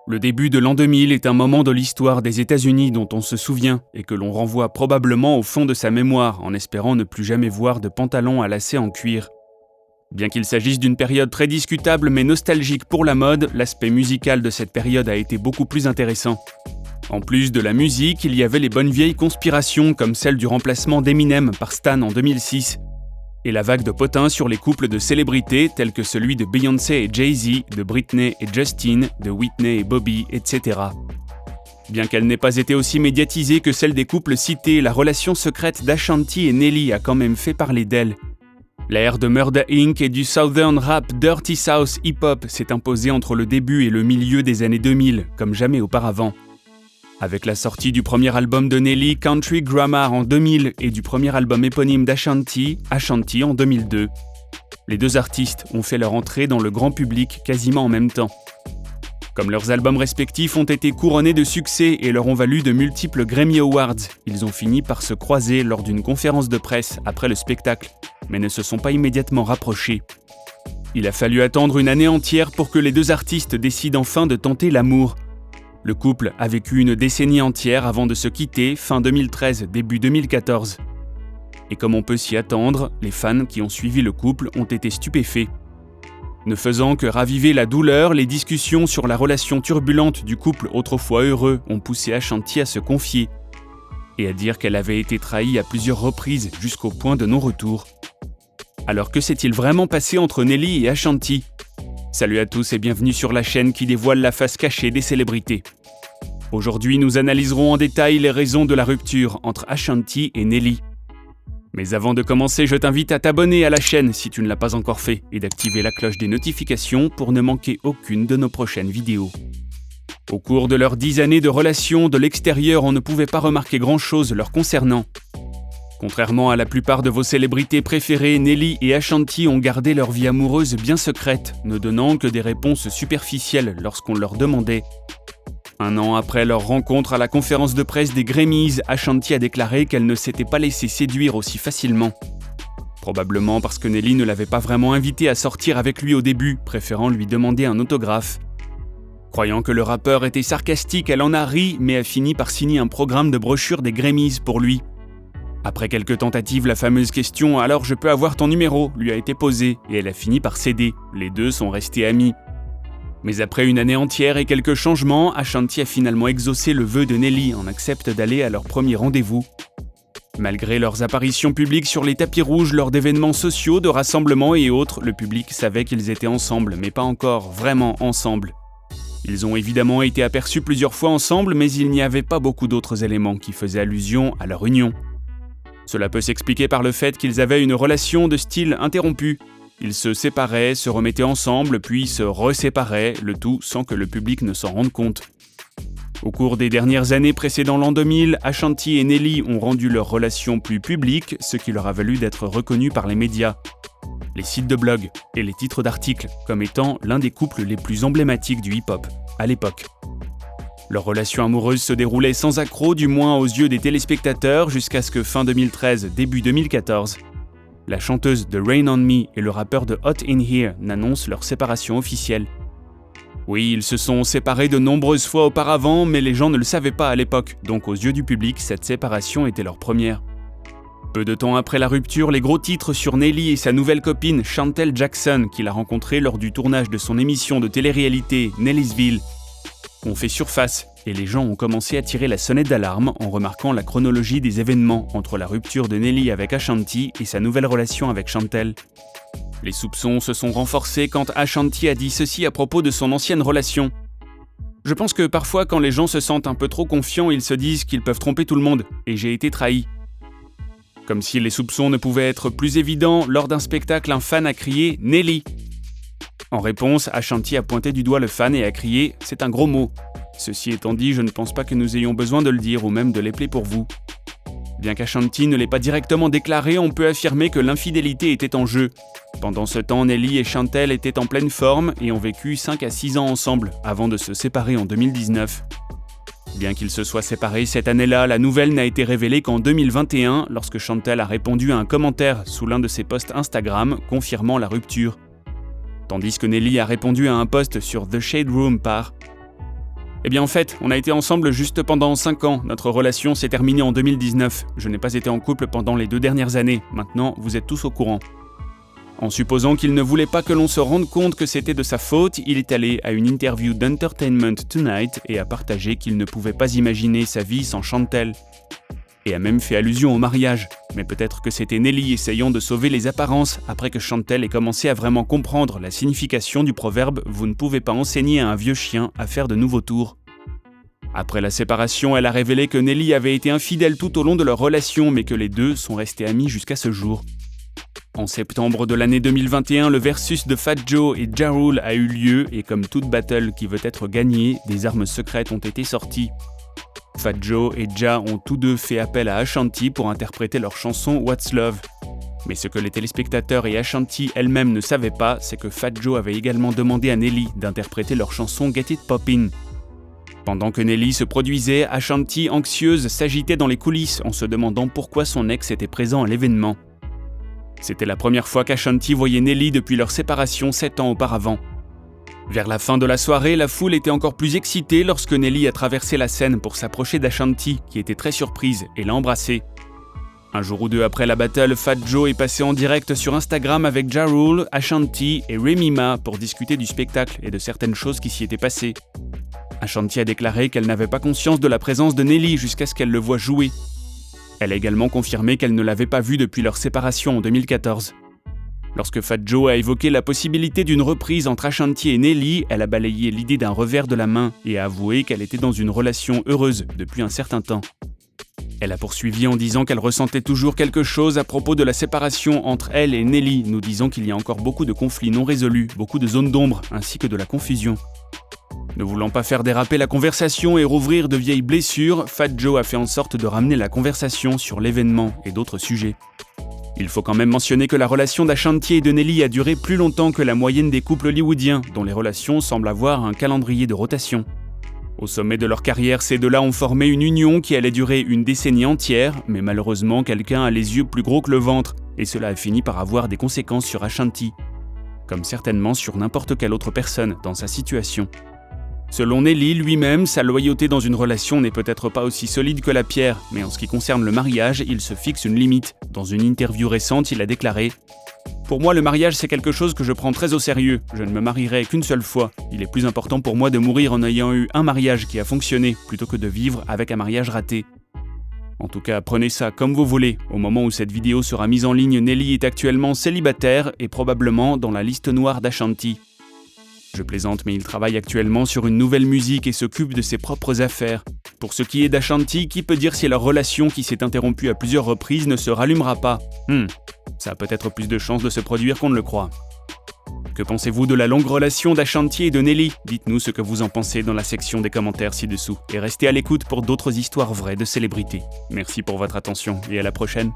Le début de l'an 2000 est un moment de l'histoire des États-Unis dont on se souvient et que l'on renvoie probablement au fond de sa mémoire en espérant ne plus jamais voir de pantalons à lacets en cuir. Bien qu'il s'agisse d'une période très discutable mais nostalgique pour la mode, l'aspect musical de cette période a été beaucoup plus intéressant. En plus de la musique, il y avait les bonnes vieilles conspirations comme celle du remplacement d'Eminem par Stan en 2006. Et la vague de potins sur les couples de célébrités tels que celui de Beyoncé et Jay-Z, de Britney et Justin, de Whitney et Bobby, etc. Bien qu'elle n'ait pas été aussi médiatisée que celle des couples cités, la relation secrète d'Ashanti et Nelly a quand même fait parler d'elle. L'ère de Murder Inc. et du Southern Rap Dirty South Hip-Hop s'est imposée entre le début et le milieu des années 2000, comme jamais auparavant. Avec la sortie du premier album de Nelly, Country Grammar en 2000 et du premier album éponyme d'Ashanti, Ashanti en 2002. Les deux artistes ont fait leur entrée dans le grand public quasiment en même temps. Comme leurs albums respectifs ont été couronnés de succès et leur ont valu de multiples Grammy Awards, ils ont fini par se croiser lors d'une conférence de presse après le spectacle, mais ne se sont pas immédiatement rapprochés. Il a fallu attendre une année entière pour que les deux artistes décident enfin de tenter l'amour. Le couple a vécu une décennie entière avant de se quitter fin 2013, début 2014. Et comme on peut s'y attendre, les fans qui ont suivi le couple ont été stupéfaits. Ne faisant que raviver la douleur, les discussions sur la relation turbulente du couple autrefois heureux ont poussé Ashanti à se confier et à dire qu'elle avait été trahie à plusieurs reprises jusqu'au point de non-retour. Alors que s'est-il vraiment passé entre Nelly et Ashanti ? Salut à tous et bienvenue sur la chaîne qui dévoile la face cachée des célébrités. Aujourd'hui, nous analyserons en détail les raisons de la rupture entre Ashanti et Nelly. Mais avant de commencer, je t'invite à t'abonner à la chaîne si tu ne l'as pas encore fait et d'activer la cloche des notifications pour ne manquer aucune de nos prochaines vidéos. Au cours de leurs 10 années de relation, de l'extérieur, on ne pouvait pas remarquer grand-chose leur concernant. Contrairement à la plupart de vos célébrités préférées, Nelly et Ashanti ont gardé leur vie amoureuse bien secrète, ne donnant que des réponses superficielles lorsqu'on leur demandait. Un an après leur rencontre à la conférence de presse des Grammys, Ashanti a déclaré qu'elle ne s'était pas laissée séduire aussi facilement. Probablement parce que Nelly ne l'avait pas vraiment invitée à sortir avec lui au début, préférant lui demander un autographe. Croyant que le rappeur était sarcastique, elle en a ri, mais a fini par signer un programme de brochure des Grammys pour lui. Après quelques tentatives, la fameuse question « Alors je peux avoir ton numéro ?» lui a été posée et elle a fini par céder. Les deux sont restés amis. Mais après une année entière et quelques changements, Ashanti a finalement exaucé le vœu de Nelly en accepte d'aller à leur premier rendez-vous. Malgré leurs apparitions publiques sur les tapis rouges lors d'événements sociaux, de rassemblements et autres, le public savait qu'ils étaient ensemble, mais pas encore vraiment ensemble. Ils ont évidemment été aperçus plusieurs fois ensemble, mais il n'y avait pas beaucoup d'autres éléments qui faisaient allusion à leur union. Cela peut s'expliquer par le fait qu'ils avaient une relation de style interrompu. Ils se séparaient, se remettaient ensemble, puis se reséparaient, le tout sans que le public ne s'en rende compte. Au cours des dernières années précédant l'an 2000, Ashanti et Nelly ont rendu leur relation plus publique, ce qui leur a valu d'être reconnus par les médias, les sites de blog et les titres d'articles, comme étant l'un des couples les plus emblématiques du hip-hop, à l'époque. Leur relation amoureuse se déroulait sans accroc, du moins aux yeux des téléspectateurs, jusqu'à ce que fin 2013, début 2014, la chanteuse de Rain On Me et le rappeur de Hot In Here n'annoncent leur séparation officielle. Oui, ils se sont séparés de nombreuses fois auparavant, mais les gens ne le savaient pas à l'époque, donc aux yeux du public, cette séparation était leur première. Peu de temps après la rupture, les gros titres sur Nelly et sa nouvelle copine Chantel Jackson, qu'il a rencontrée lors du tournage de son émission de télé-réalité Nellysville, ont fait surface et les gens ont commencé à tirer la sonnette d'alarme en remarquant la chronologie des événements entre la rupture de Nelly avec Ashanti et sa nouvelle relation avec Chantel. Les soupçons se sont renforcés quand Ashanti a dit ceci à propos de son ancienne relation. « Je pense que parfois quand les gens se sentent un peu trop confiants, ils se disent qu'ils peuvent tromper tout le monde, et j'ai été trahi. » Comme si les soupçons ne pouvaient être plus évidents, lors d'un spectacle, un fan a crié « Nelly ». En réponse, Ashanti a pointé du doigt le fan et a crié « C'est un gros mot ». Ceci étant dit, je ne pense pas que nous ayons besoin de le dire ou même de l'épeler pour vous. Bien qu'Ashanti ne l'ait pas directement déclaré, on peut affirmer que l'infidélité était en jeu. Pendant ce temps, Nelly et Chantel étaient en pleine forme et ont vécu 5 à 6 ans ensemble, avant de se séparer en 2019. Bien qu'ils se soient séparés cette année-là, la nouvelle n'a été révélée qu'en 2021, lorsque Chantel a répondu à un commentaire sous l'un de ses posts Instagram confirmant la rupture. Tandis que Nelly a répondu à un post sur The Shade Room par Eh bien en fait, on a été ensemble juste pendant 5 ans, notre relation s'est terminée en 2019. Je n'ai pas été en couple pendant les 2 dernières années, maintenant vous êtes tous au courant. En supposant qu'il ne voulait pas que l'on se rende compte que c'était de sa faute, il est allé à une interview d'Entertainment Tonight et a partagé qu'il ne pouvait pas imaginer sa vie sans Chantel. Et a même fait allusion au mariage, mais peut-être que c'était Nelly essayant de sauver les apparences après que Chantel ait commencé à vraiment comprendre la signification du proverbe « Vous ne pouvez pas enseigner à un vieux chien à faire de nouveaux tours ». Après la séparation, elle a révélé que Nelly avait été infidèle tout au long de leur relation, mais que les deux sont restés amis jusqu'à ce jour. En septembre de l'année 2021, le versus de Fat Joe et Ja Rule a eu lieu et comme toute battle qui veut être gagnée, des armes secrètes ont été sorties. Fat Joe et Ja ont tous deux fait appel à Ashanti pour interpréter leur chanson What's Love. Mais ce que les téléspectateurs et Ashanti elle-même ne savaient pas, c'est que Fat Joe avait également demandé à Nelly d'interpréter leur chanson Get It Poppin'. Pendant que Nelly se produisait, Ashanti, anxieuse, s'agitait dans les coulisses en se demandant pourquoi son ex était présent à l'événement. C'était la première fois qu'Ashanti voyait Nelly depuis leur séparation 7 ans auparavant. Vers la fin de la soirée, la foule était encore plus excitée lorsque Nelly a traversé la scène pour s'approcher d'Ashanti, qui était très surprise, et l'a embrassée. Un jour ou deux après la battle, Fat Joe est passé en direct sur Instagram avec Ja Rule, Ashanti et Remy Ma pour discuter du spectacle et de certaines choses qui s'y étaient passées. Ashanti a déclaré qu'elle n'avait pas conscience de la présence de Nelly jusqu'à ce qu'elle le voie jouer. Elle a également confirmé qu'elle ne l'avait pas vu depuis leur séparation en 2014. Lorsque Fat Joe a évoqué la possibilité d'une reprise entre Ashanti et Nelly, elle a balayé l'idée d'un revers de la main et a avoué qu'elle était dans une relation heureuse depuis un certain temps. Elle a poursuivi en disant qu'elle ressentait toujours quelque chose à propos de la séparation entre elle et Nelly, nous disant qu'il y a encore beaucoup de conflits non résolus, beaucoup de zones d'ombre, ainsi que de la confusion. Ne voulant pas faire déraper la conversation et rouvrir de vieilles blessures, Fat Joe a fait en sorte de ramener la conversation sur l'événement et d'autres sujets. Il faut quand même mentionner que la relation d'Ashanti et de Nelly a duré plus longtemps que la moyenne des couples hollywoodiens, dont les relations semblent avoir un calendrier de rotation. Au sommet de leur carrière, ces deux-là ont formé une union qui allait durer une décennie entière, mais malheureusement quelqu'un a les yeux plus gros que le ventre, et cela a fini par avoir des conséquences sur Ashanti, comme certainement sur n'importe quelle autre personne dans sa situation. Selon Nelly lui-même, sa loyauté dans une relation n'est peut-être pas aussi solide que la pierre, mais en ce qui concerne le mariage, il se fixe une limite. Dans une interview récente, il a déclaré « Pour moi, le mariage, c'est quelque chose que je prends très au sérieux. Je ne me marierai qu'une seule fois. Il est plus important pour moi de mourir en ayant eu un mariage qui a fonctionné, plutôt que de vivre avec un mariage raté. » En tout cas, prenez ça comme vous voulez. Au moment où cette vidéo sera mise en ligne, Nelly est actuellement célibataire et probablement dans la liste noire d'Ashanti. Je plaisante, mais il travaille actuellement sur une nouvelle musique et s'occupe de ses propres affaires. Pour ce qui est d'Ashanti, qui peut dire si leur relation qui s'est interrompue à plusieurs reprises ne se rallumera pas ? Ça a peut-être plus de chances de se produire qu'on ne le croit. Que pensez-vous de la longue relation d'Ashanti et de Nelly ? Dites-nous ce que vous en pensez dans la section des commentaires ci-dessous. Et restez à l'écoute pour d'autres histoires vraies de célébrités. Merci pour votre attention et à la prochaine.